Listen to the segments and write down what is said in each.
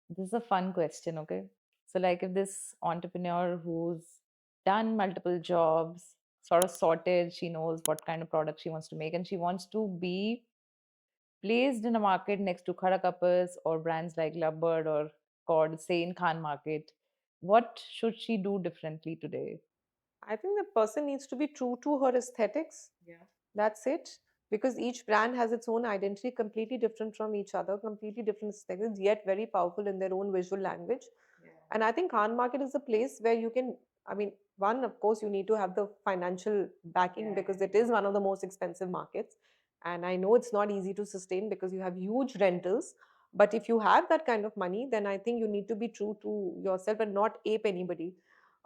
This is a fun question, okay? So, like, if this entrepreneur who's done multiple jobs, sort of sorted, she knows what kind of product she wants to make, and she wants to be placed in a market next to Khara Kapas or brands like Lovebird or Cord, say in Khan Market, what should she do differently today? I think the person needs to be true to her aesthetics. Yeah. That's it. Because each brand has its own identity, completely different from each other, completely different aesthetics, yet very powerful in their own visual language. Yeah. And I think Khan Market is a place where you can, I mean, one, of course, you need to have the financial backing Yeah, because it is one of the most expensive markets. And I know it's not easy to sustain because you have huge rentals. But if you have that kind of money, then I think you need to be true to yourself and not ape anybody.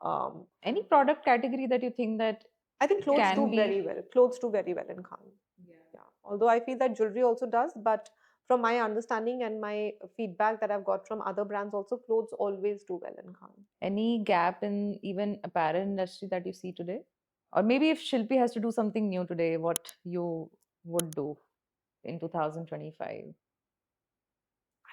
Um, any product category that you think that I think clothes can do be. very well. Clothes do very well in Khan. Yeah. Although I feel that jewelry also does, but from my understanding and my feedback that I've got from other brands, also clothes always do well in Khan. Any gap in even apparel industry that you see today? Or maybe if Shilpi has to do something new today, what you would do in 2025?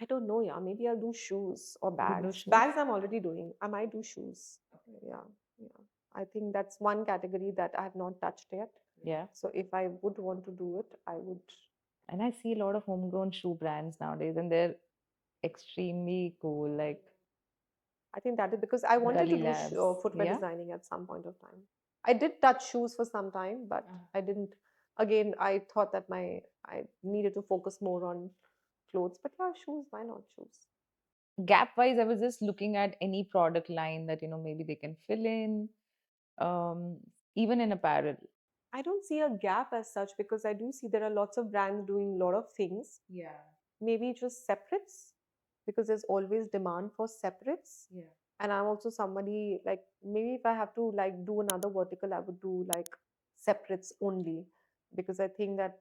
I don't know, yeah. Maybe I'll do shoes or You would do bags. shoes? Bags I'm already doing. I might do shoes. Yeah, yeah. I think that's one category that I have not touched yet. Yeah. So if I would want to do it, I would. And I see a lot of homegrown shoe brands nowadays, and they're extremely cool, like I think that is because I wanted to Gully do Labs. footwear Yeah. designing at some point of time. I did touch shoes for some time, but I didn't. Again, I thought that I needed to focus more on clothes. But yeah, shoes. Why not shoes? Gap wise, I was just looking at any product line that, maybe they can fill in, um, even in apparel. I don't see a gap as such because I do see there are lots of brands doing a lot of things. Yeah. Maybe just separates because there's always demand for separates. Yeah. And I'm also somebody like maybe if I have to like do another vertical, I would do like separates only because I think that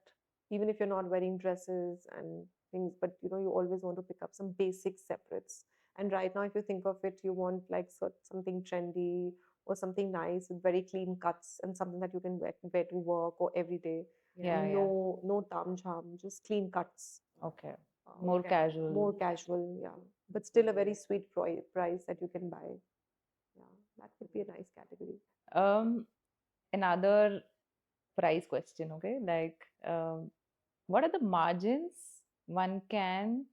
even if you're not wearing dresses and things, but you always want to pick up some basic separates. And right now, if you think of it, you want like something trendy or something nice with very clean cuts and something that you can wear to work or every day, Yeah, and yeah. no tam jam, just clean cuts, Okay. More more casual. casual, yeah, but still a very sweet price that you can buy. Yeah, that would be a nice category. Um, Another price question, okay? Like, what are the margins one can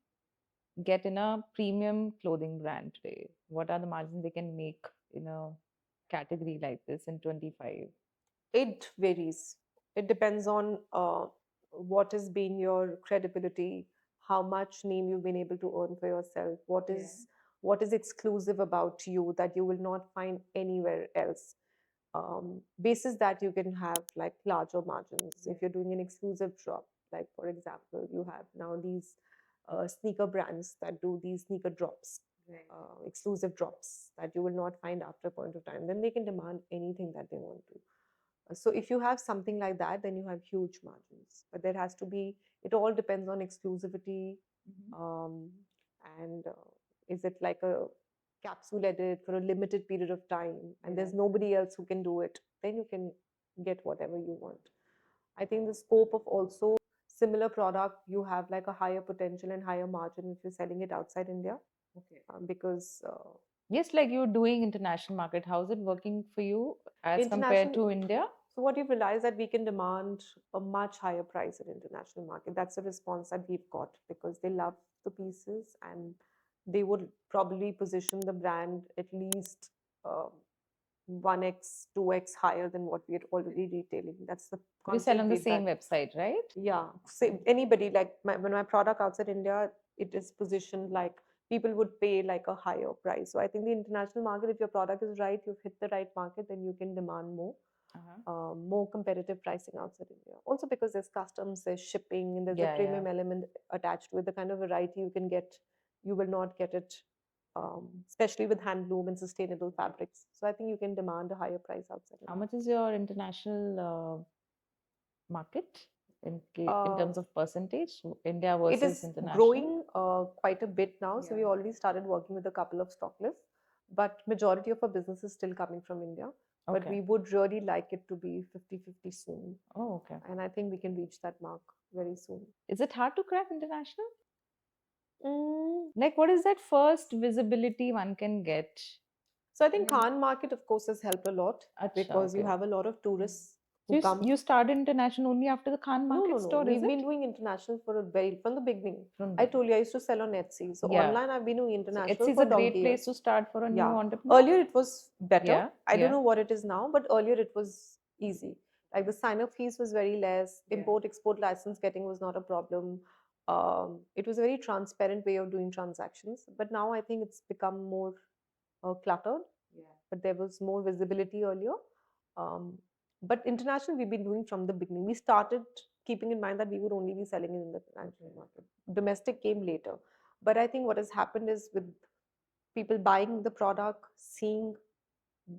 get in a premium clothing brand today? What are the margins they can make in a category like this in 25? It varies. It depends on what has been your credibility, how much name you've been able to earn for yourself, Yeah. what is exclusive about you that you will not find anywhere else. Basis that you can have like larger margins if you're doing an exclusive drop. Like for example, you have now these sneaker brands that do these sneaker drops, Right. exclusive drops that you will not find after a point of time. Then they can demand anything that they want to. So if you have something like that, then you have huge margins. But there has to be. It all depends on exclusivity, Mhm. um, and is it like a capsule edit for a limited period of time, and Yeah. there's nobody else who can do it. Then you can get whatever you want. I think the scope of also similar product, you have like a higher potential and higher margin if you're selling it outside India, Okay. because Yes, like you're doing international market. How's it working for you as compared international. to India? So what you've realized that we can demand a much higher price in international market. That's the response that we've got because they love the pieces and they would probably position the brand at least um, 1x, 2x higher than what we are already retailing. That's the You sell constant on the feedback. same website, right? Yeah, say anybody like when my product outside India, it is positioned like people would pay like a higher price. So I think the international market, if your product is right, you've hit the right market, then you can demand Uh-huh. more competitive pricing outside India. Also because there's customs, there's shipping, and there's a Yeah, yeah. premium element attached to it. The kind of variety you can get, you will not get it, especially with handloom and sustainable fabrics. So I think you can demand a higher price outside How India. much is your international market in Uh, terms of percentage, India it versus is international? growing quite a bit now. So Yeah. we already started working with a couple of stock lists, but majority of our business is still coming from India. But Okay. we would really like it to be 50-50 soon. Oh, okay. And I think we can reach that mark very soon. Is it hard to crack international? Mm, Like, what is that first visibility one can get? so I think Khan market, of course, has helped a lot Acha, because you okay. have a lot of tourists So who come. you started international only after the Khan No, no, market no. store, is We've been it? doing international for a very from the beginning. From I beginning. told you I used to sell on Etsy. So Yeah. online, I've been doing So international Etsy is for a donkey great place years. to start for a new Yeah. entrepreneur. Earlier it was better. Yeah, I don't yeah, know what it is now, but earlier it was easy. Like the sign up fees was very less. yeah. Import export license getting was not a problem. It was a very transparent way of doing transactions. But now I think it's become more cluttered. Yeah. But there was more visibility earlier. Um, but international, we've been doing from the beginning. We started keeping in mind that we would only be selling in the international market. Domestic came later. But I think what has happened is with people buying the product, seeing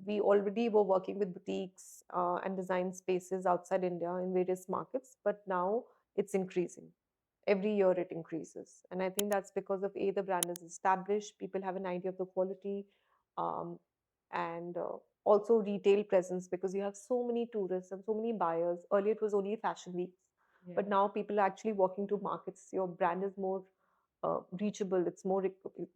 we already were working with boutiques and design spaces outside India in various markets, but now it's increasing. Every year it increases. And I think that's because of A, the brand is established, people have an idea of the quality, um, and also retail presence because you have so many tourists and so many buyers. Earlier it was only fashion weeks, Yeah. but now people are actually walking to markets. Your brand is more reachable. It's more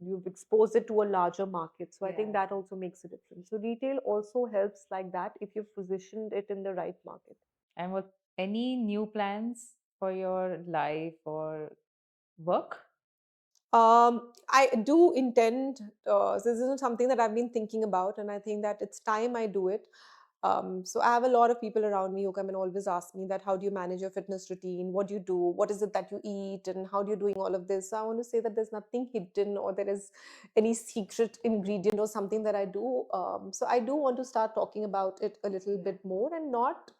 you've exposed it to a larger market. So I think Yeah. that also makes a difference. So retail also helps like that if you've positioned it in the right market. And what any new plans for your life or work? I do intend. So this is something that I've been thinking about, and I think that it's time I do it. So I have a lot of people around me who come and always ask me that how do you manage your fitness routine? What do you do? What is it that you eat? And how do you doing all of this? So I want to say that there's nothing hidden or there is any secret ingredient or something that I do. So I do want to start talking about it a little bit more and not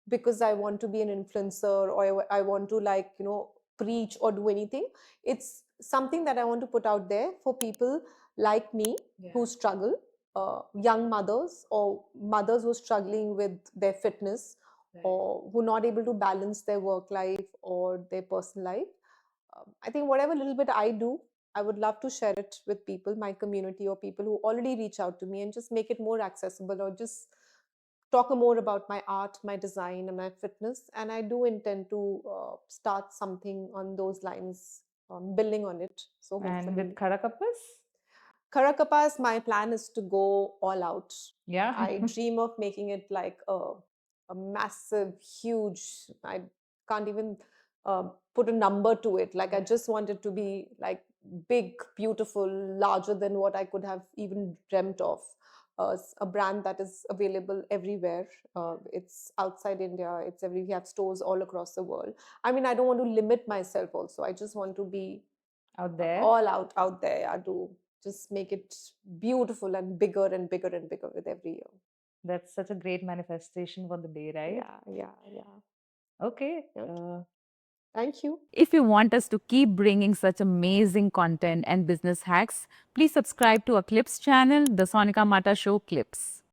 because I want to be an influencer or I want to like, preach or do anything. It's something that I want to put out there for people like me who struggle, young mothers or mothers who are struggling with their fitness or who are not able to balance their work life or their personal life. I think whatever little bit I do, I would love to share it with people, my community, or people who already reach out to me and just make it more accessible or just talk more about my art, my design, and my fitness. And I do intend to start something on those lines, building on it. So And with hopefully, Khara Kapas? Khara Kapas, my plan is to go all out. Yeah. I dream of making it like a massive, huge, I can't even put a number to it. Like, I just want it to be like big, beautiful, larger than what I could have even dreamt of. A brand that is available everywhere. It's outside India. It's every we have stores all across the world. I mean, I don't want to limit myself. Also, I just want to be Out there. all out there. I do just make it beautiful and bigger and bigger and bigger with every year. That's such a great manifestation for the day, right? Yeah, yeah, yeah. Okay. Okay. Thank you. If you want us to keep bringing such amazing content and business hacks, please subscribe to our Clips channel, The Sonika Mata Show Clips.